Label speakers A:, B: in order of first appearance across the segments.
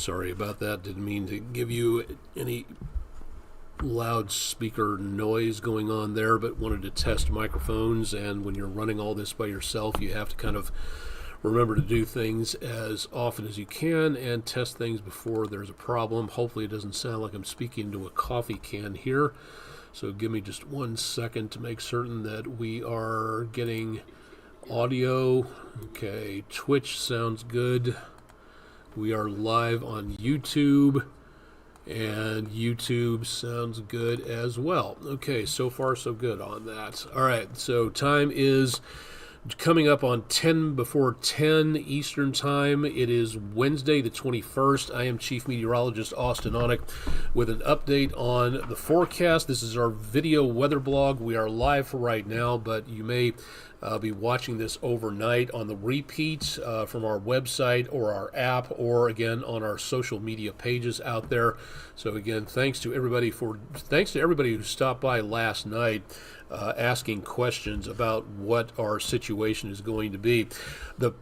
A: Sorry about that. Didn't mean to give you any loudspeaker noise going on there, but wanted to test microphones. And when you're running all this by yourself, you have to kind of remember to do things as often as you can and test things before there's a problem. Hopefully it doesn't sound like I'm speaking to a coffee can here. So give me just 1 second to make certain that we are getting audio. Okay, Twitch sounds good. We are live on YouTube, and YouTube sounds good as well. Okay, so far so good on that. All right, so time is coming up on 10 before 10 Eastern Time. It is Wednesday the 21st. I am Chief Meteorologist Austin Onick with an update on the forecast. This is our video weather blog. We are live for right now, but you may be watching this overnight on the repeat from our website or our app, or again on our social media pages out there. So again, thanks to everybody who stopped by last night asking questions about what our situation is going to be. The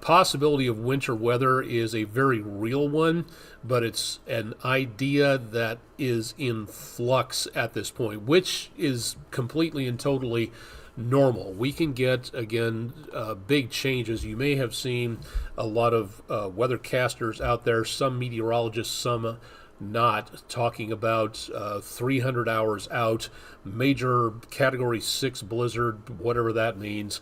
A: possibility of winter weather is a very real one, but it's an idea that is in flux at this point, which is completely and totally normal. We can get, again, big changes. You may have seen a lot of weathercasters out there, some meteorologists, some not, talking about 300 hours out, major Category 6 blizzard, whatever that means,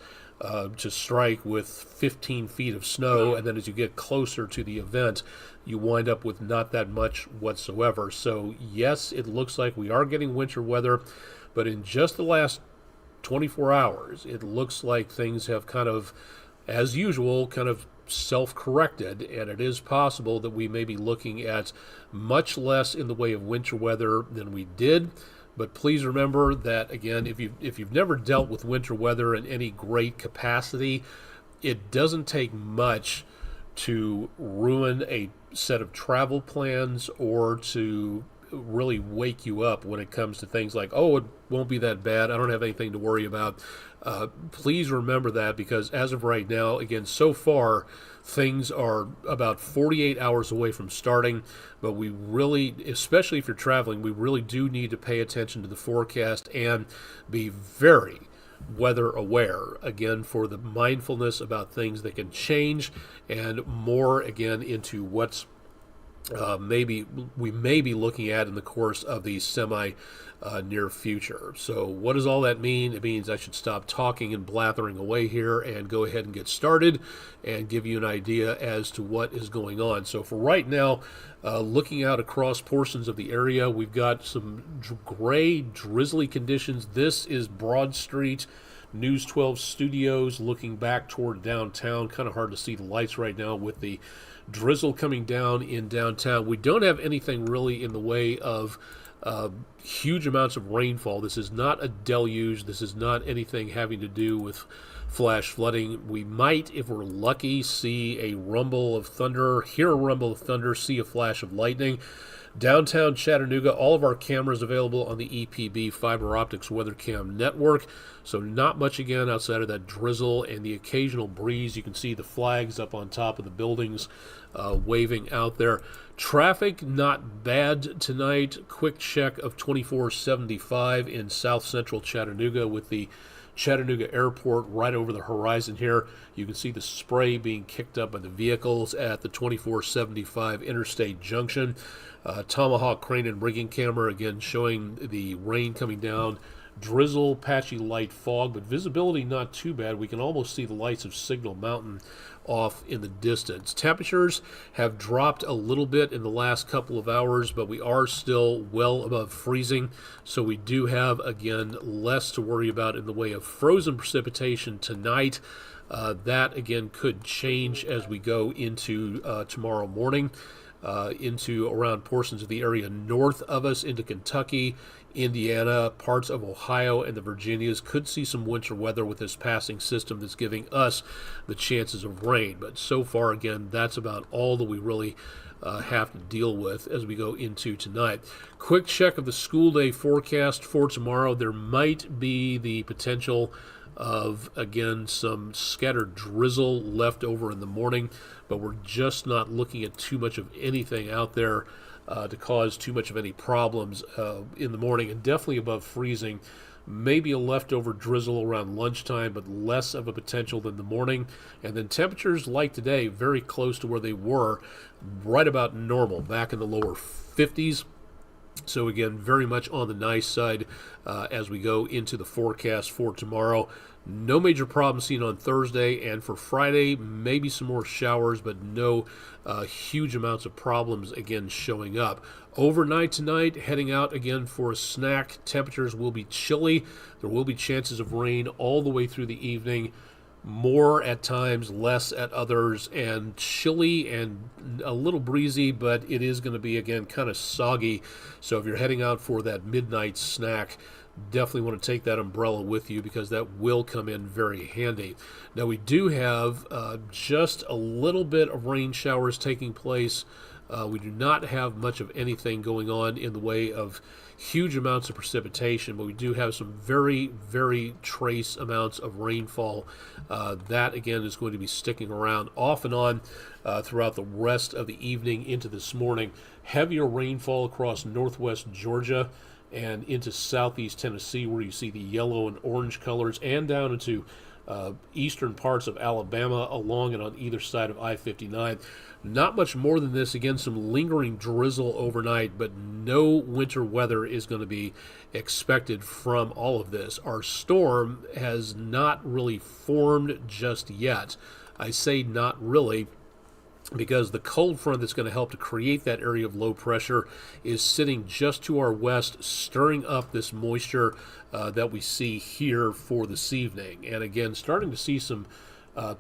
A: to strike with 15 feet of snow, and then as you get closer to the event, you wind up with not that much whatsoever. So yes, it looks like we are getting winter weather, but in just the last 24 hours, it looks like things have kind of, as usual, kind of self-corrected, and it is possible that we may be looking at much less in the way of winter weather than we did. But please remember that, again, if you've never dealt with winter weather in any great capacity, it doesn't take much to ruin a set of travel plans or to really wake you up when it comes to things like, oh, it won't be that bad, I don't have anything to worry about. Please remember that, because as of right now, again, so far things are about 48 hours away from starting, but we really, especially if you're traveling, we really do need to pay attention to the forecast and be very weather aware, again, for the mindfulness about things that can change, and more, again, into what's maybe we may be looking at in the course of the near future. So what does all that mean? It means I should stop talking and blathering away here and go ahead and get started and give you an idea as to what is going on. So for right now, looking out across portions of the area, we've got some gray, drizzly conditions. This is Broad Street, News 12 Studios, looking back toward downtown. Kind of hard to see the lights right now with the drizzle coming down in downtown. We don't have anything really in the way of huge amounts of rainfall. This is not a deluge. This is not anything having to do with flash flooding. We might, if we're lucky, see a rumble of thunder, hear a rumble of thunder, see a flash of lightning. Downtown Chattanooga, all of our cameras available on the EPB Fiber Optics WeatherCam network. So not much, again, outside of that drizzle and the occasional breeze. You can see the flags up on top of the buildings waving out there. Traffic not bad tonight. Quick check of 2475 in south central Chattanooga with the Chattanooga Airport right over the horizon here. You can see the spray being kicked up by the vehicles at the 2475 Interstate Junction. Tomahawk crane and rigging camera, again, showing the rain coming down. Drizzle, patchy light fog, but visibility not too bad. We can almost see the lights of Signal Mountain off in the distance. Temperatures have dropped a little bit in the last couple of hours, but we are still well above freezing. So we do have, again, less to worry about in the way of frozen precipitation tonight. That, again, could change as we go into tomorrow morning. Into around portions of the area north of us, into Kentucky, Indiana, parts of Ohio, and the Virginias could see some winter weather with this passing system that's giving us the chances of rain. But so far, again, that's about all that we really have to deal with as we go into tonight. Quick check of the school day forecast for tomorrow. There might be the potential of, again, some scattered drizzle left over in the morning, but we're just not looking at too much of anything out there to cause too much of any problems in the morning, and definitely above freezing. Maybe a leftover drizzle around lunchtime, but less of a potential than the morning. And then temperatures like today, very close to where they were, right about normal, back in the lower 50s. So again, very much on the nice side as we go into the forecast for tomorrow. No major problems seen on Thursday, and for Friday, maybe some more showers, but no huge amounts of problems again showing up. Overnight tonight, heading out again for a snack. Temperatures will be chilly. There will be chances of rain all the way through the evening. More at times, less at others, and chilly and a little breezy, but it is going to be, again, kind of soggy. So if you're heading out for that midnight snack, definitely want to take that umbrella with you because that will come in very handy. Now, we do have just a little bit of rain showers taking place. We do not have much of anything going on in the way of huge amounts of precipitation, but we do have some very, very trace amounts of rainfall. That, again, is going to be sticking around off and on throughout the rest of the evening into this morning. Heavier rainfall across northwest Georgia and into southeast Tennessee, where you see the yellow and orange colors, and down into eastern parts of Alabama along and on either side of I-59. Not much more than this. Again, some lingering drizzle overnight, but no winter weather is going to be expected from all of this. Our storm has not really formed just yet. I say not really, because the cold front that's going to help to create that area of low pressure is sitting just to our west, stirring up this moisture that we see here for this evening. And again, starting to see some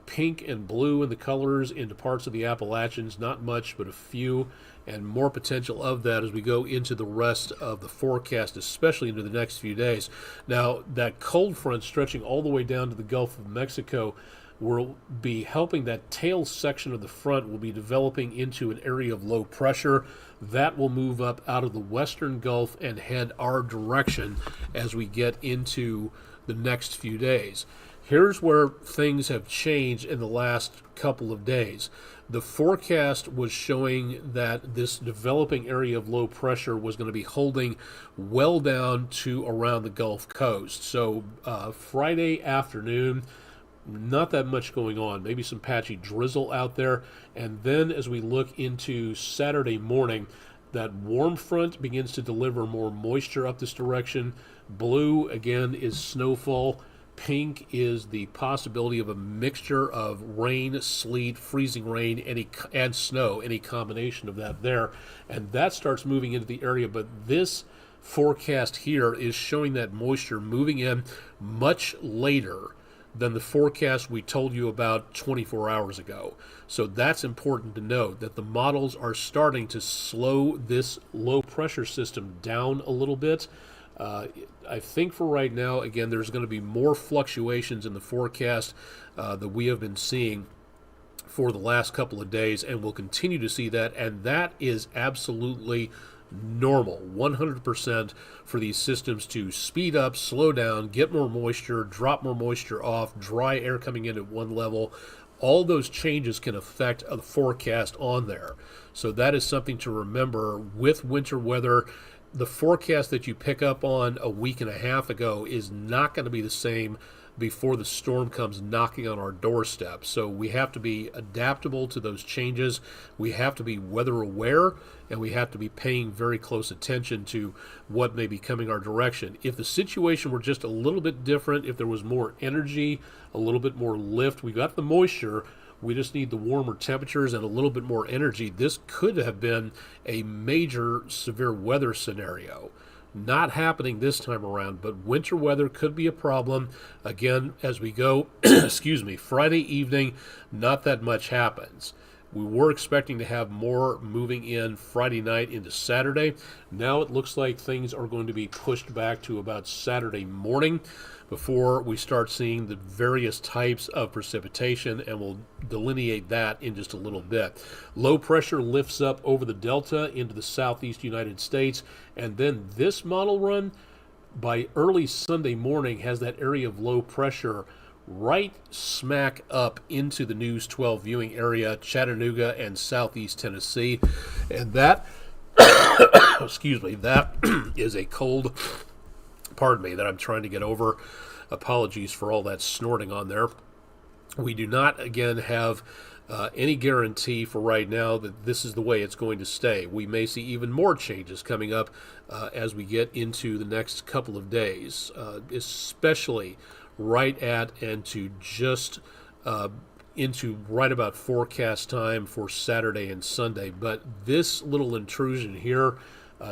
A: pink and blue in the colors into parts of the Appalachians. Not much, but a few, and more potential of that as we go into the rest of the forecast, especially into the next few days. Now, that cold front stretching all the way down to the Gulf of Mexico will be helping. That tail section of the front will be developing into an area of low pressure. That will move up out of the western Gulf and head our direction as we get into the next few days. Here's where things have changed in the last couple of days. The forecast was showing that this developing area of low pressure was going to be holding well down to around the Gulf Coast. So Friday afternoon, not that much going on, maybe some patchy drizzle out there. And then as we look into Saturday morning, that warm front begins to deliver more moisture up this direction. Blue, again, is snowfall. Pink is the possibility of a mixture of rain, sleet, freezing rain, and snow, any combination of that there. And that starts moving into the area. But this forecast here is showing that moisture moving in much later than the forecast we told you about 24 hours ago. So that's important to note, that the models are starting to slow this low pressure system down a little bit. I think for right now, again, there's going to be more fluctuations in the forecast that we have been seeing for the last couple of days, and we'll continue to see that, and that is absolutely normal, 100% for these systems to speed up, slow down, get more moisture, drop more moisture off, dry air coming in at one level. All those changes can affect the forecast on there. So that is something to remember with winter weather. The forecast that you pick up on a week and a half ago is not going to be the same before the storm comes knocking on our doorstep. So we have to be adaptable to those changes. We have to be weather aware, and we have to be paying very close attention to what may be coming our direction. If the situation were just a little bit different, if there was more energy, a little bit more lift, we got the moisture, we just need the warmer temperatures and a little bit more energy, this could have been a major severe weather scenario. Not happening this time around, but winter weather could be a problem. Again, as we go, Friday evening, not that much happens. We were expecting to have more moving in Friday night into Saturday. Now it looks like things are going to be pushed back to about Saturday morning before we start seeing the various types of precipitation, and we'll delineate that in just a little bit. Low pressure lifts up over the delta into the southeast United States, and then this model run by early Sunday morning has that area of low pressure right smack up into the News 12 viewing area, Chattanooga and southeast Tennessee. And that, excuse me, that is a cold, pardon me, that I'm trying to get over. Apologies for all that snorting on there. We do not, again, have any guarantee for right now that this is the way it's going to stay. We may see even more changes coming up as we get into the next couple of days, especially right at and to just into right about forecast time for Saturday and Sunday. But this little intrusion here,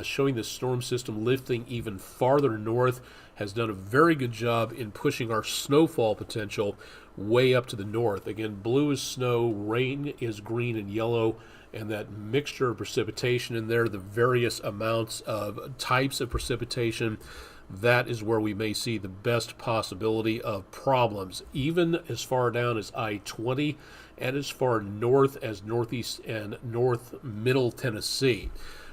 A: showing the storm system lifting even farther north, has done a very good job in pushing our snowfall potential way up to the north. Again, blue is snow, rain is green and yellow, and that mixture of precipitation in there, the various amounts of types of precipitation, that is where we may see the best possibility of problems, even as far down as I-20 and as far north as northeast and north middle Tennessee.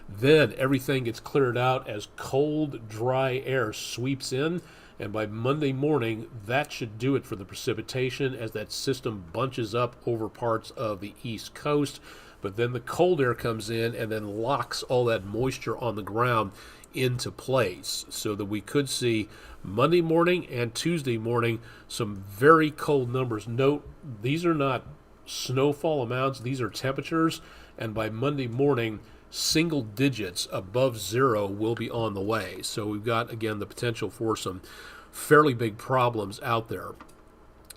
A: Then everything gets cleared out as cold, dry air sweeps in, and by Monday morning, that should do it for the precipitation as that system bunches up over parts of the East Coast. But then the cold air comes in and then locks all that moisture on the ground into place, so that we could see Monday morning and Tuesday morning some very cold numbers. Note, these are not snowfall amounts, these are temperatures, and by Monday morning, single digits above zero will be on the way. So we've got, again, the potential for some fairly big problems out there.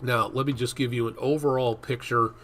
A: Now, let me just give you an overall picture.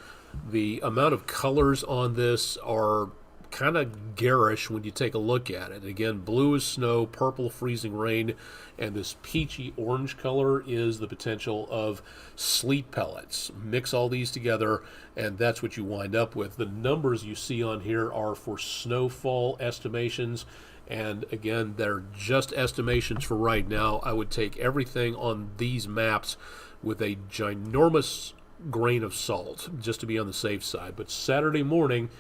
A: The amount of colors on this are kind of garish when you take a look at it. Again, blue is snow, purple freezing rain, and this peachy orange color is the potential of sleet pellets. Mix all these together, and that's what you wind up with. The numbers you see on here are for snowfall estimations, and again, they're just estimations for right now. I would take everything on these maps with a ginormous grain of salt, just to be on the safe side. But Saturday morning,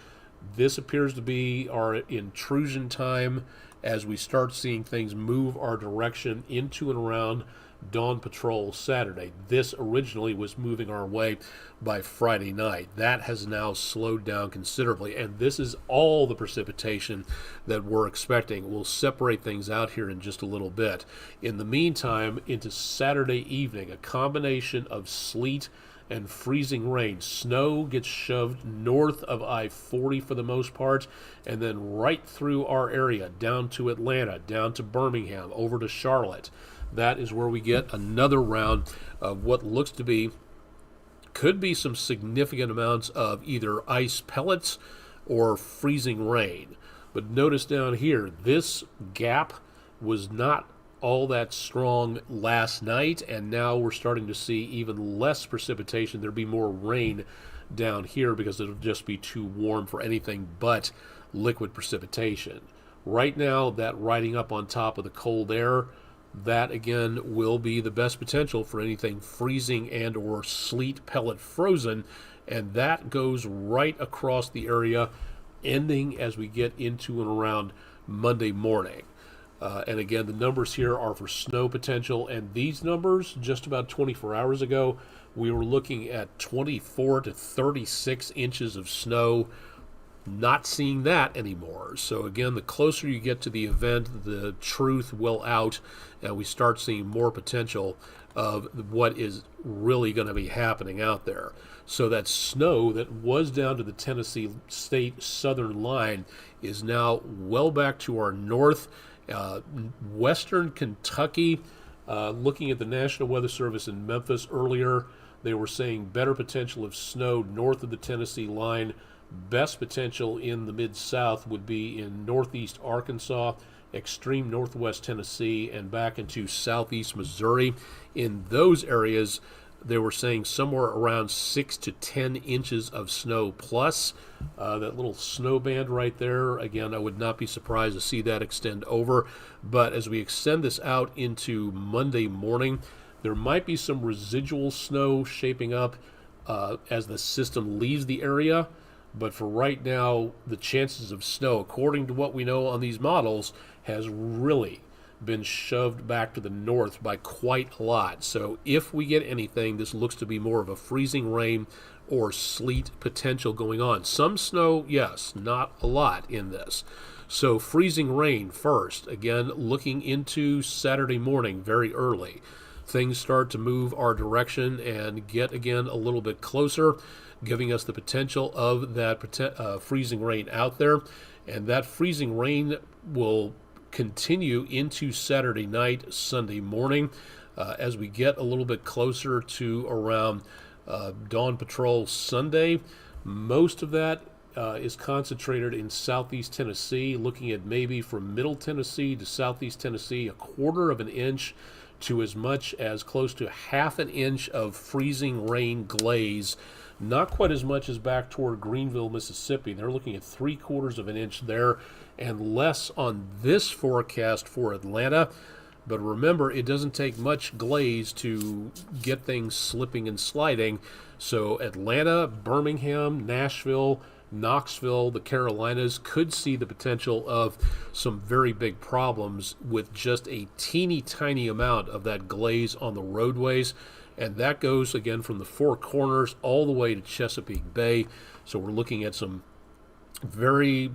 A: this appears to be our intrusion time as we start seeing things move our direction into and around dawn patrol Saturday. This originally was moving our way by Friday night. That has now slowed down considerably, and this is all the precipitation that we're expecting. We'll separate things out here in just a little bit. In the meantime, into Saturday evening, a combination of sleet and freezing rain. Snow gets shoved north of I-40 for the most part, and then right through our area, down to Atlanta, down to Birmingham, over to Charlotte. That is where we get another round of what looks to be, could be some significant amounts of either ice pellets or freezing rain. But notice down here, this gap was not all that strong last night, and now we're starting to see even less precipitation. There'll be more rain down here because it'll just be too warm for anything but liquid precipitation. Right now, that riding up on top of the cold air, that again will be the best potential for anything freezing and or sleet pellet frozen, and that goes right across the area, ending as we get into and around Monday morning. And again, the numbers here are for snow potential, and these numbers, just about 24 hours ago, we were looking at 24 to 36 inches of snow. Not seeing that anymore. So again, the closer you get to the event, the truth will out, and we start seeing more potential of what is really going to be happening out there. So that snow that was down to the Tennessee state southern line is now well back to our north. Western Kentucky, looking at the National Weather Service in Memphis earlier, they were saying better potential of snow north of the Tennessee line. Best potential in the Mid-South would be in northeast Arkansas, extreme northwest Tennessee, and back into southeast Missouri. In those areas, they were saying somewhere around 6 to 10 inches of snow plus. That little snow band right there, again, I would not be surprised to see that extend over. But as we extend this out into Monday morning, there might be some residual snow shaping up as the system leaves the area. But for right now, the chances of snow, according to what we know on these models, has really been shoved back to the north by quite a lot. So if we get anything, this looks to be more of a freezing rain or sleet potential going on. Some snow, yes, not a lot in this. So freezing rain first, again, looking into Saturday morning very early. Things start to move our direction and get again a little bit closer, giving us the potential of that freezing rain out there. And that freezing rain will continue into Saturday night, Sunday morning, as we get a little bit closer to around Dawn Patrol Sunday. Most of that is concentrated in southeast Tennessee, looking at maybe from middle Tennessee to southeast Tennessee, 1/4 of an inch to as much as close to 1/2 an inch of freezing rain glaze. Not quite as much as back toward Greenville, Mississippi. They're looking at 3/4 of an inch there, and less on this forecast for Atlanta. But remember, it doesn't take much glaze to get things slipping and sliding. So Atlanta, Birmingham, Nashville, Knoxville, the Carolinas could see the potential of some very big problems with just a teeny tiny amount of that glaze on the roadways. And that goes again from the Four Corners all the way to Chesapeake Bay. So we're looking at some very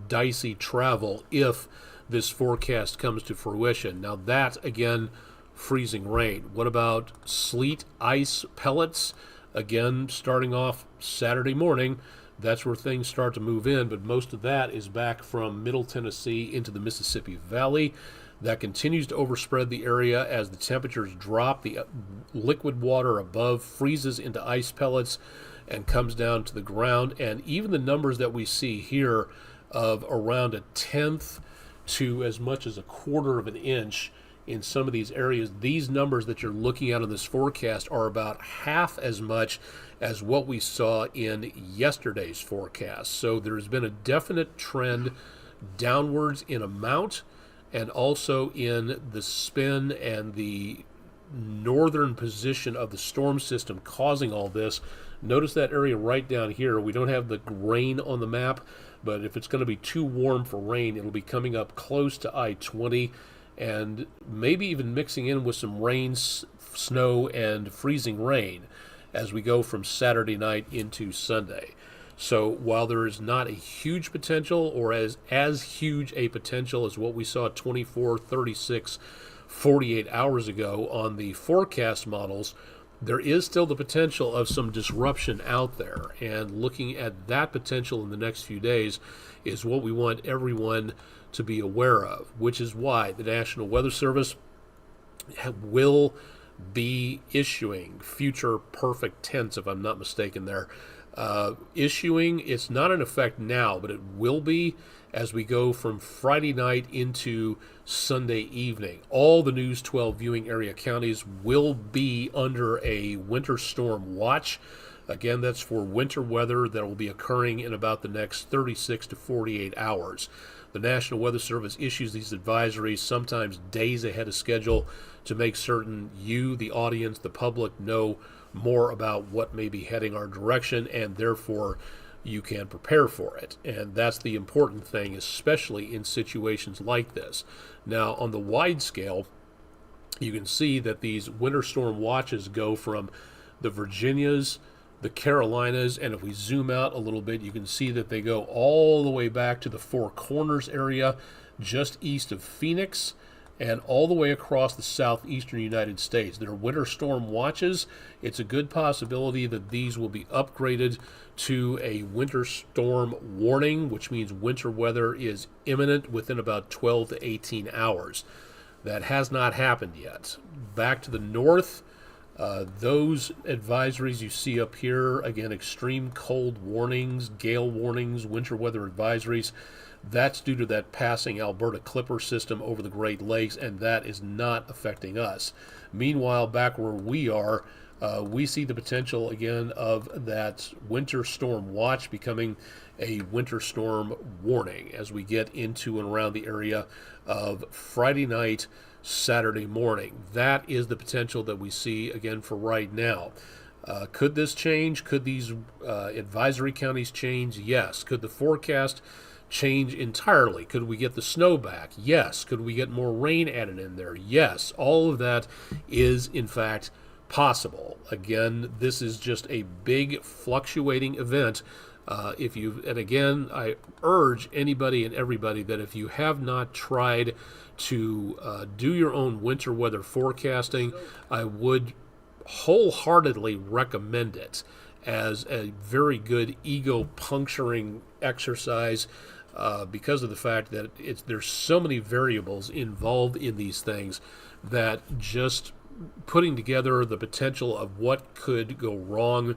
A: dicey travel if this forecast comes to fruition. Now that, again, freezing rain. What about sleet, ice, pellets? Again, starting off Saturday morning, that's where things start to move in, but most of that is back from Middle Tennessee into the Mississippi Valley. That continues to overspread the area as the temperatures drop. The liquid water above freezes into ice pellets and comes down to the ground. And even the numbers that we see here of around 1/10 to as much as 1/4 of an inch in some of these areas, these numbers that you're looking at in this forecast are about half as much as what we saw in yesterday's forecast. So there's been a definite trend downwards in amount and also in the spin and the northern position of the storm system causing all this. Notice that area right down here. We don't have the rain on the map, but if it's going to be too warm for rain, it'll be coming up close to I-20 and maybe even mixing in with some rain, snow, and freezing rain as we go from Saturday night into Sunday. So while there is not a huge potential or as huge a potential as what we saw 24, 36, 48 hours ago on the forecast models, there is still the potential of some disruption out there. And looking at that potential in the next few days is what we want everyone to be aware of, which is why the National Weather Service will be issuing future perfect tense, if I'm not mistaken there. Issuing, it's not in effect now, but it will be as we go from Friday night into Sunday evening. All the News 12 viewing area counties will be under a winter storm watch. Again, that's for winter weather that will be occurring in about the next 36 to 48 hours. The National Weather Service issues these advisories sometimes days ahead of schedule to make certain you, the audience, the public, know more about what may be heading our direction, and therefore you can prepare for it. And that's the important thing, especially in situations like this. Now, on the wide scale, you can see that these winter storm watches go from the Virginias, the Carolinas, and if we zoom out a little bit, you can see that they go all the way back to the Four Corners area, just east of Phoenix, and all the way across the southeastern United States. They're winter storm watches. It's a good possibility that these will be upgraded to a winter storm warning, which means winter weather is imminent within about 12 to 18 hours. That has not happened yet. Back to the north, those advisories you see up here, again, extreme cold warnings, gale warnings, winter weather advisories, that's due to that passing Alberta Clipper system over the Great Lakes, and that is not affecting us. Meanwhile, back where we are, we see the potential again of that winter storm watch becoming a winter storm warning as we get into and around the area of Friday night, Saturday morning. That is the potential that we see again for right now. Could this change? Could these advisory counties change? Yes. Could the forecast change entirely? Could we get the snow back? Yes. Could we get more rain added in there? Yes. All of that is, in fact, possible. Again, this is just a big fluctuating event. And again, I urge anybody and everybody that if you have not tried to do your own winter weather forecasting, I would wholeheartedly recommend it as a very good ego puncturing exercise, because of the fact that there's so many variables involved in these things that just putting together the potential of what could go wrong,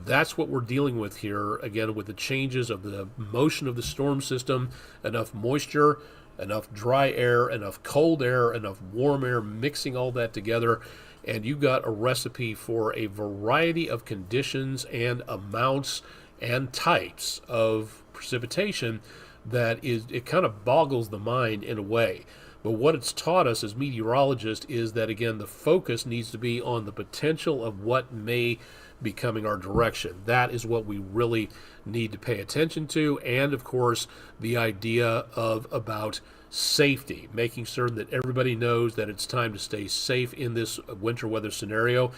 A: that's what we're dealing with here, again, with the changes of the motion of the storm system, enough moisture, enough dry air, enough cold air, enough warm air, mixing all that together, and you got a recipe for a variety of conditions and amounts and types of precipitation that it kind of boggles the mind in a way. But what it's taught us as meteorologists is that, again, the focus needs to be on the potential of what may be coming our direction. That is what we really need to pay attention to. And, of course, the idea about safety, making certain that everybody knows that it's time to stay safe in this winter weather scenario.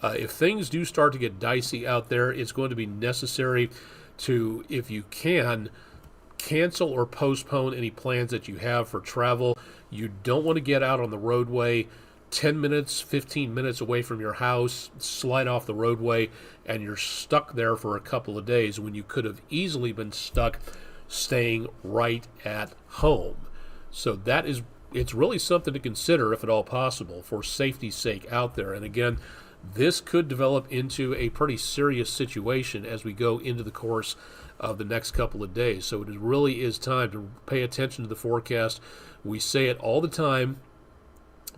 A: If things do start to get dicey out there, it's going to be necessary to, if you can, cancel or postpone any plans that you have for travel. You don't want to get out on the roadway 10 minutes, 15 minutes away from your house, slide off the roadway, and you're stuck there for a couple of days when you could have easily been stuck staying right at home. So it's really something to consider, if at all possible, for safety's sake out there. And again, this could develop into a pretty serious situation as we go into the course of the next couple of days. So it really is time to pay attention to the forecast. We say it all the time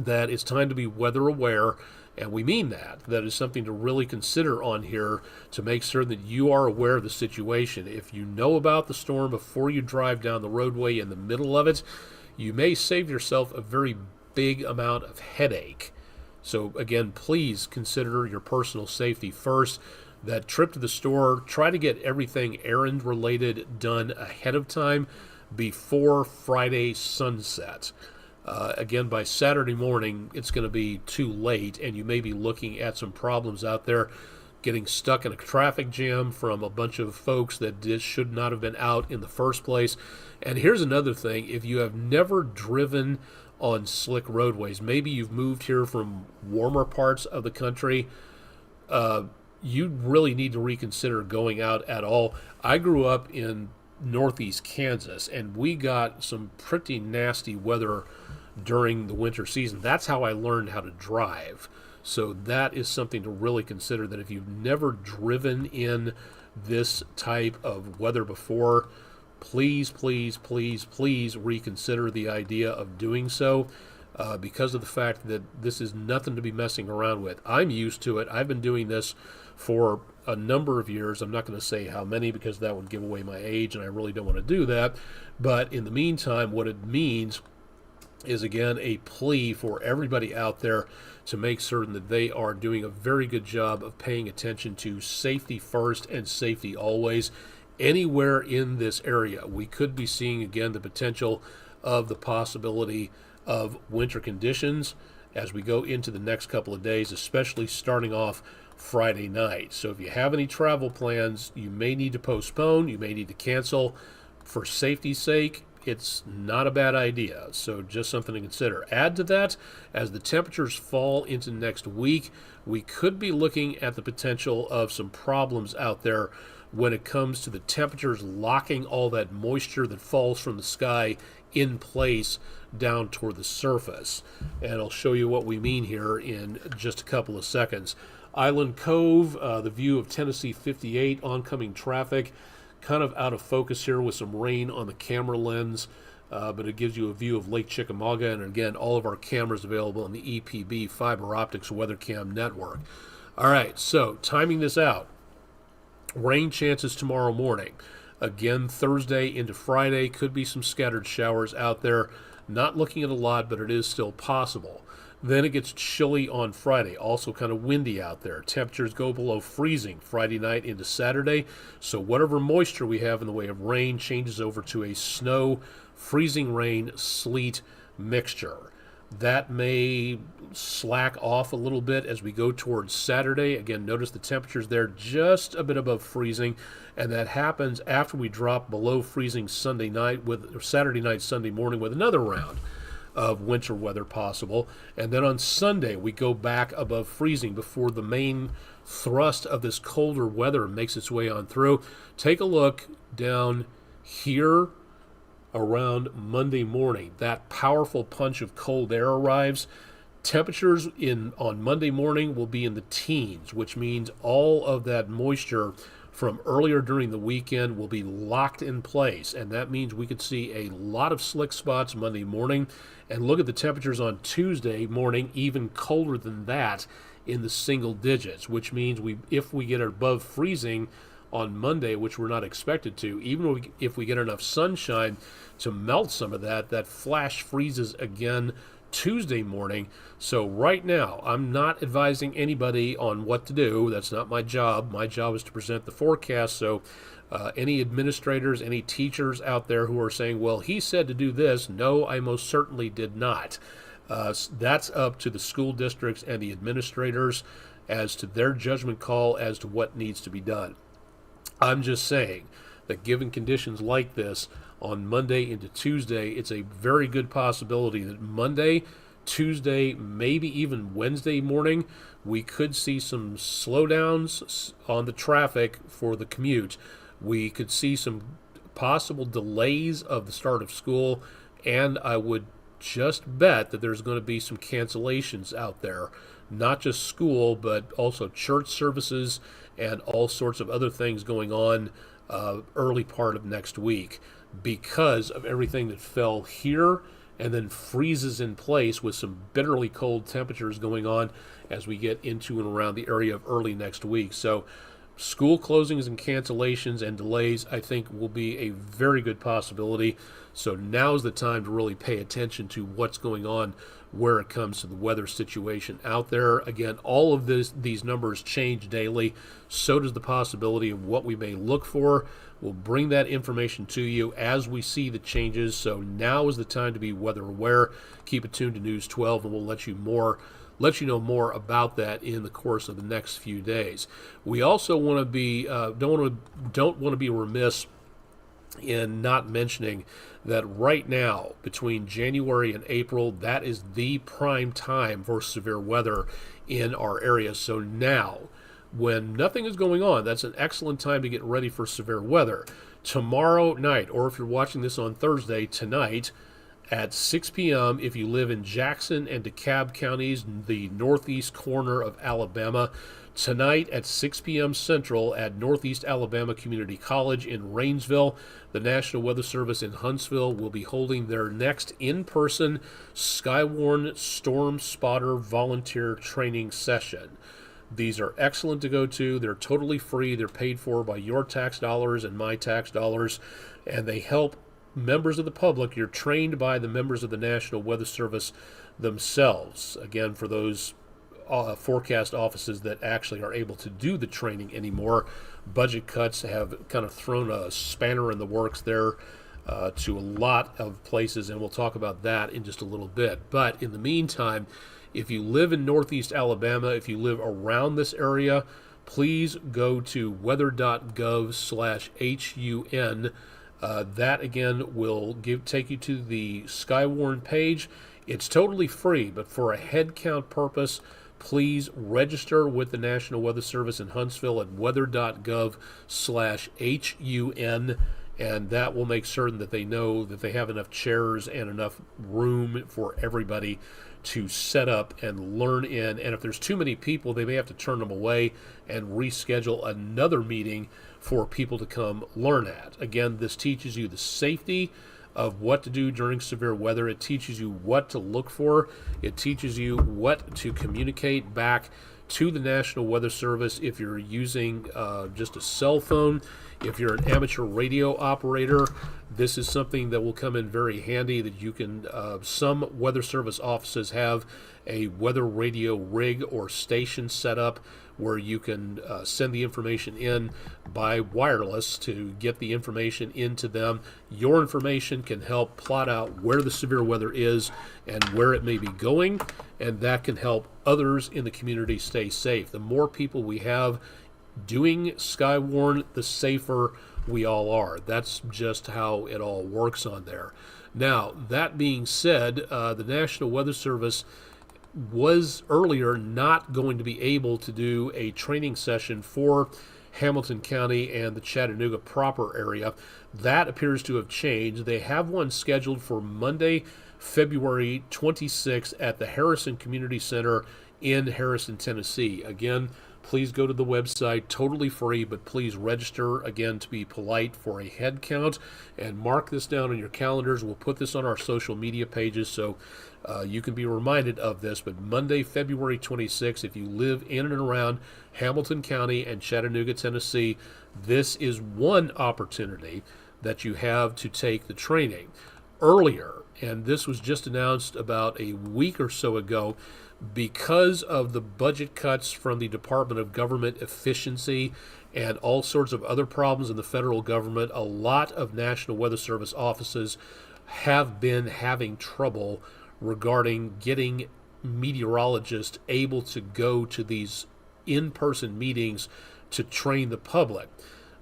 A: that it's time to be weather aware, and we mean that. That is something to really consider on here to make certain that you are aware of the situation. If you know about the storm before you drive down the roadway in the middle of it, you may save yourself a very big amount of headache. So again, please consider your personal safety first. That trip to the store, try to get everything errand related done ahead of time before Friday sunset. Again, by Saturday morning, it's going to be too late, and you may be looking at some problems out there, getting stuck in a traffic jam from a bunch of folks that should not have been out in the first place. And here's another thing. If you have never driven on slick roadways, maybe you've moved here from warmer parts of the country, you really need to reconsider going out at all. I grew up in northeast Kansas, and we got some pretty nasty weather during the winter season. That's how I learned how to drive. So that is something to really consider, that if you've never driven in this type of weather before, please, please, please, please reconsider the idea of doing so, because of the fact that this is nothing to be messing around with. I'm used to it. I've been doing this for a number of years. I'm not going to say how many because that would give away my age, and I really don't want to do that. But in the meantime, what it means is, again, a plea for everybody out there to make certain that they are doing a very good job of paying attention to safety first and safety always. Anywhere in this area, we could be seeing, again, the potential of the possibility of winter conditions as we go into the next couple of days, especially starting off Friday night. So if you have any travel plans, you may need to postpone, you may need to cancel. For safety's sake, it's not a bad idea. So just something to consider. Add to that, as the temperatures fall into next week, we could be looking at the potential of some problems out there when it comes to the temperatures locking all that moisture that falls from the sky in place down toward the surface. And I'll show you what we mean here in just a couple of seconds. Island Cove, the view of Tennessee 58, oncoming traffic, kind of out of focus here with some rain on the camera lens, but it gives you a view of Lake Chickamauga, and again, all of our cameras available on the EPB Fiber Optics WeatherCam network. All right, so timing this out. Rain chances tomorrow morning. Again, Thursday into Friday, could be some scattered showers out there. Not looking at a lot, but it is still possible. Then it gets chilly on Friday, also kind of windy out there. Temperatures go below freezing Friday night into Saturday. So whatever moisture we have in the way of rain changes over to a snow, freezing rain, sleet mixture. That may slack off a little bit as we go towards Saturday. Again, notice the temperatures there just a bit above freezing, and that happens after we drop below freezing Sunday night with, or Saturday night, Sunday morning with another round of winter weather possible. And then on Sunday, we go back above freezing before the main thrust of this colder weather makes its way on through. Take a look down here around Monday morning. That powerful punch of cold air arrives. Temperatures on Monday morning will be in the teens, which means all of that moisture from earlier during the weekend will be locked in place, and that means we could see a lot of slick spots Monday morning. And look at the temperatures on Tuesday morning, even colder than that in the single digits, which means if we get above freezing on Monday, which we're not expected to, even if we get enough sunshine to melt some of that, that flash freezes again Tuesday morning. So right now, I'm not advising anybody on what to do. That's not my job. My job is to present the forecast. So any administrators, any teachers out there who are saying, well, he said to do this, no, I most certainly did not. That's up to the school districts and the administrators as to their judgment call as to what needs to be done. I'm just saying that given conditions like this on Monday into Tuesday, it's a very good possibility that Monday, Tuesday, maybe even Wednesday morning, we could see some slowdowns on the traffic for the commute. We could see some possible delays of the start of school, and I would just bet that there's going to be some cancellations out there. Not just school, but also church services and all sorts of other things going on early part of next week because of everything that fell here and then freezes in place with some bitterly cold temperatures going on as we get into and around the area of early next week. So school closings and cancellations and delays, I think, will be a very good possibility. So now's the time to really pay attention to what's going on where it comes to the weather situation out there. Again, all of these numbers change daily. So does the possibility of what we may look for. We'll bring that information to you as we see the changes. So now is the time to be weather aware. Keep it tuned to News 12, and we'll let you know more about that in the course of the next few days. We also want to be don't want to be remiss in not mentioning that right now, between January and April, that is the prime time for severe weather in our area. So now, when nothing is going on, that's an excellent time to get ready for severe weather. Tomorrow night, or if you're watching this on Thursday, tonight, at 6 p.m., if you live in Jackson and DeKalb counties, the northeast corner of Alabama, tonight at 6 p.m. Central at Northeast Alabama Community College in Rainsville, the National Weather Service in Huntsville will be holding their next in-person Skywarn Storm Spotter volunteer training session. These are excellent to go to. They're totally free. They're paid for by your tax dollars and my tax dollars, and they help members of the public. You're trained by the members of the National Weather Service themselves. Again, for those forecast offices that actually are able to do the training anymore, budget cuts have kind of thrown a spanner in the works there to a lot of places, and we'll talk about that in just a little bit. But in the meantime, if you live in Northeast Alabama, if you live around this area, please go to weather.gov/HUN. That again will take you to the Skywarn page. It's totally free, but for a head count purpose, please register with the National Weather Service in Huntsville at weather.gov/HUN, and that will make certain that they know that they have enough chairs and enough room for everybody to set up and learn in. And if there's too many people, they may have to turn them away and reschedule another meeting for people to come learn at. Again, this teaches you the safety of what to do during severe weather. It teaches you what to look for. It teaches you what to communicate back to the National Weather Service if you're using just a cell phone. If you're an amateur radio operator, this is something that will come in very handy, that you can, some Weather Service offices have a weather radio rig or station set up where you can send the information in by wireless to get the information into them. Your information can help plot out where the severe weather is and where it may be going, and that can help others in the community stay safe. The more people we have doing Skywarn, the safer we all are. That's just how it all works on there. Now, that being said, the National Weather Service was earlier not going to be able to do a training session for Hamilton County and the Chattanooga proper area. That appears to have changed. They have one scheduled for Monday, February 26th at the Harrison Community Center in Harrison, Tennessee. Again, please go to the website, totally free, but please register, again, to be polite, for a head count, and mark this down on your calendars. We'll put this on our social media pages so you can be reminded of this. But Monday, February 26th, if you live in and around Hamilton County and Chattanooga, Tennessee, this is one opportunity that you have to take the training. Earlier, and this was just announced about a week or so ago, because of the budget cuts from the Department of Government Efficiency and all sorts of other problems in the federal government, a lot of National Weather Service offices have been having trouble regarding getting meteorologists able to go to these in-person meetings to train the public.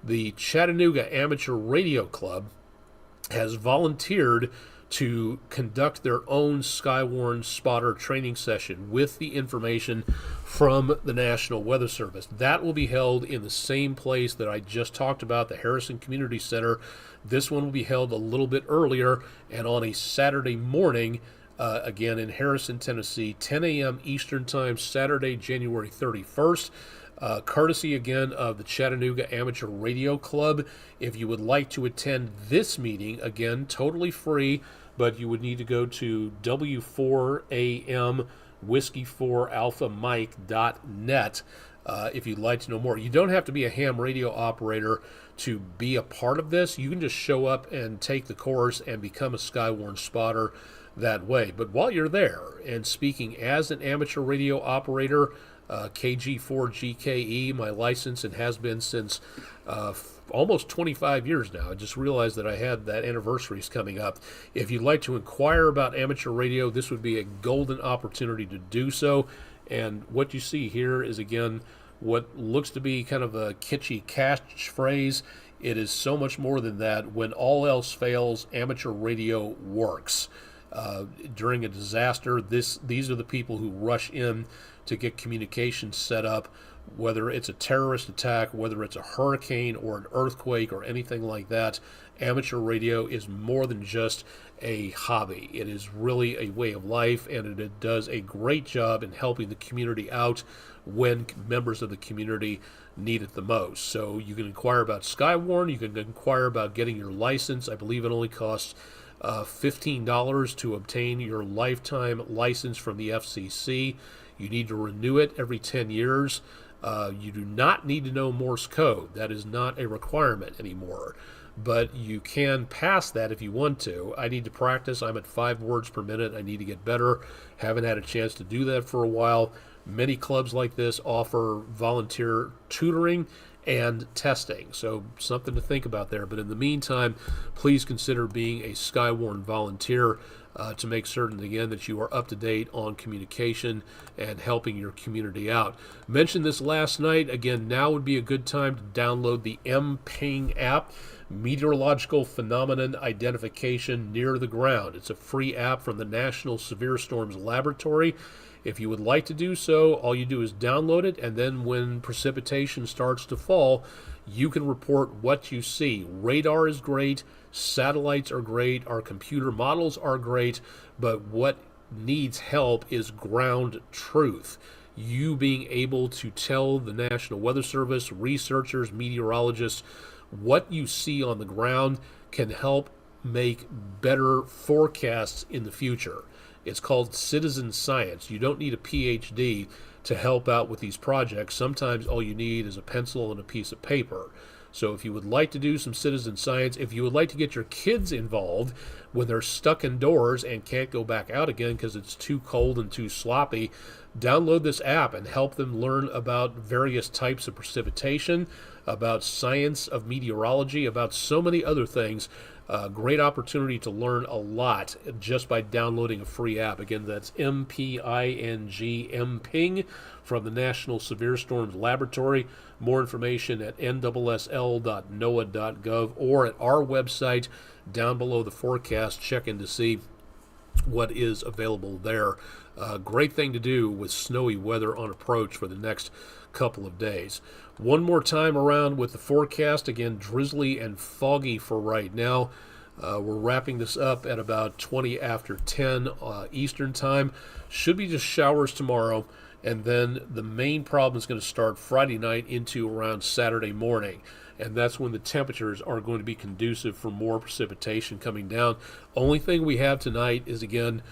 A: The Chattanooga Amateur Radio Club has volunteered to conduct their own Skywarn spotter training session with the information from the National Weather Service. That will be held in the same place that I just talked about, the Harrison Community Center. This one will be held a little bit earlier and on a Saturday morning, again in Harrison, Tennessee, 10 a.m. Eastern Time, Saturday, January 31st. Courtesy again of the Chattanooga Amateur Radio Club. If you would like to attend this meeting, again, totally free, but you would need to go to W4AM Whiskey 4 Alpha Mike.net if you'd like to know more. You don't have to be a ham radio operator to be a part of this. You can just show up and take the course and become a Skywarn spotter that way. But while you're there, and speaking as an amateur radio operator, KG4GKE, my license, and has been since almost 25 years now. I just realized that I had that anniversaries coming up. If you'd like to inquire about amateur radio, this would be a golden opportunity to do so. And what you see here is, again, what looks to be kind of a kitschy catchphrase. It is so much more than that. When all else fails, amateur radio works. During a disaster, these are the people who rush in to get communications set up, whether it's a terrorist attack, whether it's a hurricane or an earthquake or anything like that. Amateur radio is more than just a hobby. It is really a way of life, and it does a great job in helping the community out when members of the community need it the most. So you can inquire about Skywarn, you can inquire about getting your license. I believe it only costs $15 to obtain your lifetime license from the FCC. You need to renew it every 10 years. You do not need to know Morse code. That is not a requirement anymore. But you can pass that if you want to. I need to practice. I'm at 5 words per minute. I need to get better. Haven't had a chance to do that for a while. Many clubs like this offer volunteer tutoring and testing. So something to think about there. But in the meantime, please consider being a Skywarn volunteer to make certain, again, that you are up to date on communication and helping your community out. Mentioned this last night. Again, now would be a good time to download the MPing app, Meteorological Phenomenon Identification Near the Ground. It's a free app from the National Severe Storms Laboratory. If you would like to do so, all you do is download it, and then when precipitation starts to fall, you can report what you see. Radar is great, satellites are great, our computer models are great, but what needs help is ground truth. You being able to tell the National Weather Service, researchers, meteorologists, what you see on the ground can help make better forecasts in the future. It's called citizen science. You don't need a PhD to help out with these projects. Sometimes all you need is a pencil and a piece of paper. So if you would like to do some citizen science, if you would like to get your kids involved when they're stuck indoors and can't go back out again because it's too cold and too sloppy, download this app and help them learn about various types of precipitation, about science of meteorology, about so many other things. Great opportunity to learn a lot just by downloading a free app. Again, that's MPING, MPING, from the National Severe Storms Laboratory. More information at nssl.noaa.gov or at our website down below the forecast. Check in to see what is available there. Great thing to do with snowy weather on approach for the next couple of days. One more time around with the forecast. Again, drizzly and foggy for right now. We're wrapping this up at about 20 after 10 Eastern time. Should be just showers tomorrow, and then the main problem is going to start Friday night into around Saturday morning. And that's when the temperatures are going to be conducive for more precipitation coming down. Only thing we have tonight is, again,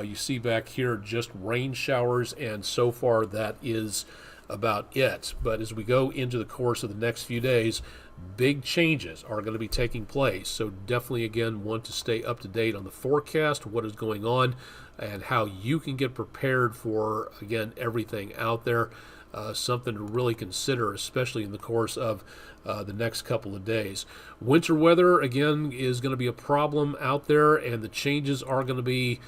A: you see back here, just rain showers, and so far that is about it. But as we go into the course of the next few days, big changes are going to be taking place. So definitely, again, want to stay up to date on the forecast, what is going on, and how you can get prepared for, again, everything out there. Something to really consider, especially in the course of the next couple of days. Winter weather, again, is going to be a problem out there, and the changes are going to be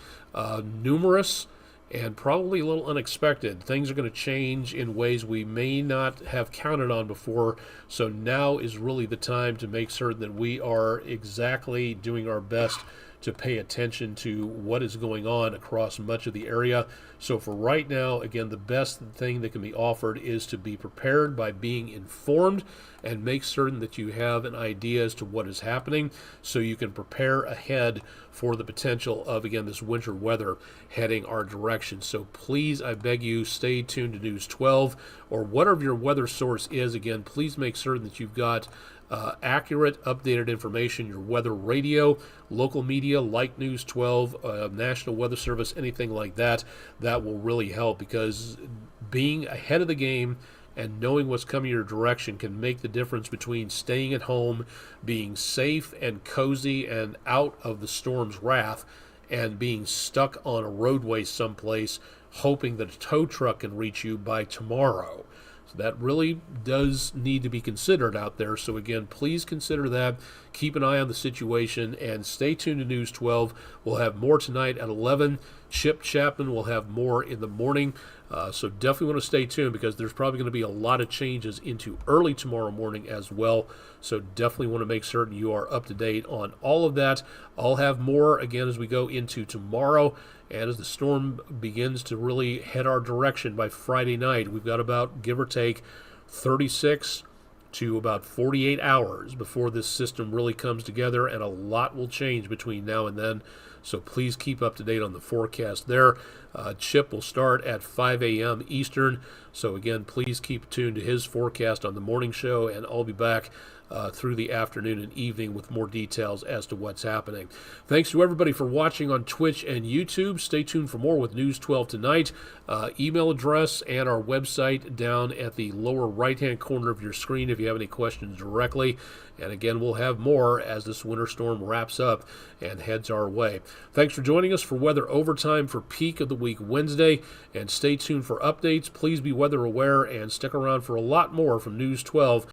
A: numerous and probably a little unexpected. Things are going to change in ways we may not have counted on before, so now is really the time to make certain that we are exactly doing our best to pay attention to what is going on across much of the area. So for right now, again, the best thing that can be offered is to be prepared by being informed and make certain that you have an idea as to what is happening so you can prepare ahead for the potential of, again, this winter weather heading our direction. So please, I beg you, stay tuned to News 12 or whatever your weather source is. Again, please make certain that you've got accurate, updated information, your weather radio, local media like News 12, National Weather Service, anything like that. That will really help, because being ahead of the game and knowing what's coming your direction can make the difference between staying at home, being safe and cozy and out of the storm's wrath, and being stuck on a roadway someplace hoping that a tow truck can reach you by tomorrow. So that really does need to be considered out there. So again, please consider that. Keep an eye on the situation and stay tuned to News 12. We'll have more tonight at 11. Chip Chapman will have more in the morning. So definitely want to stay tuned, because there's probably going to be a lot of changes into early tomorrow morning as well. So definitely want to make certain you are up to date on all of that. I'll have more again as we go into tomorrow, and as the storm begins to really head our direction by Friday night. We've got about, give or take, 36 to about 48 hours before this system really comes together, and a lot will change between now and then. So please keep up to date on the forecast there. Chip will start at 5 a.m. Eastern. So again, please keep tuned to his forecast on the morning show, and I'll be back through the afternoon and evening with more details as to what's happening. Thanks to everybody for watching on Twitch and YouTube. Stay tuned for more with News 12 tonight. Email address and our website down at the lower right-hand corner of your screen if you have any questions directly. And again, we'll have more as this winter storm wraps up and heads our way. Thanks for joining us for Weather Overtime for Peak of the Week Wednesday, and stay tuned for updates. Please be weather aware and stick around for a lot more from News 12.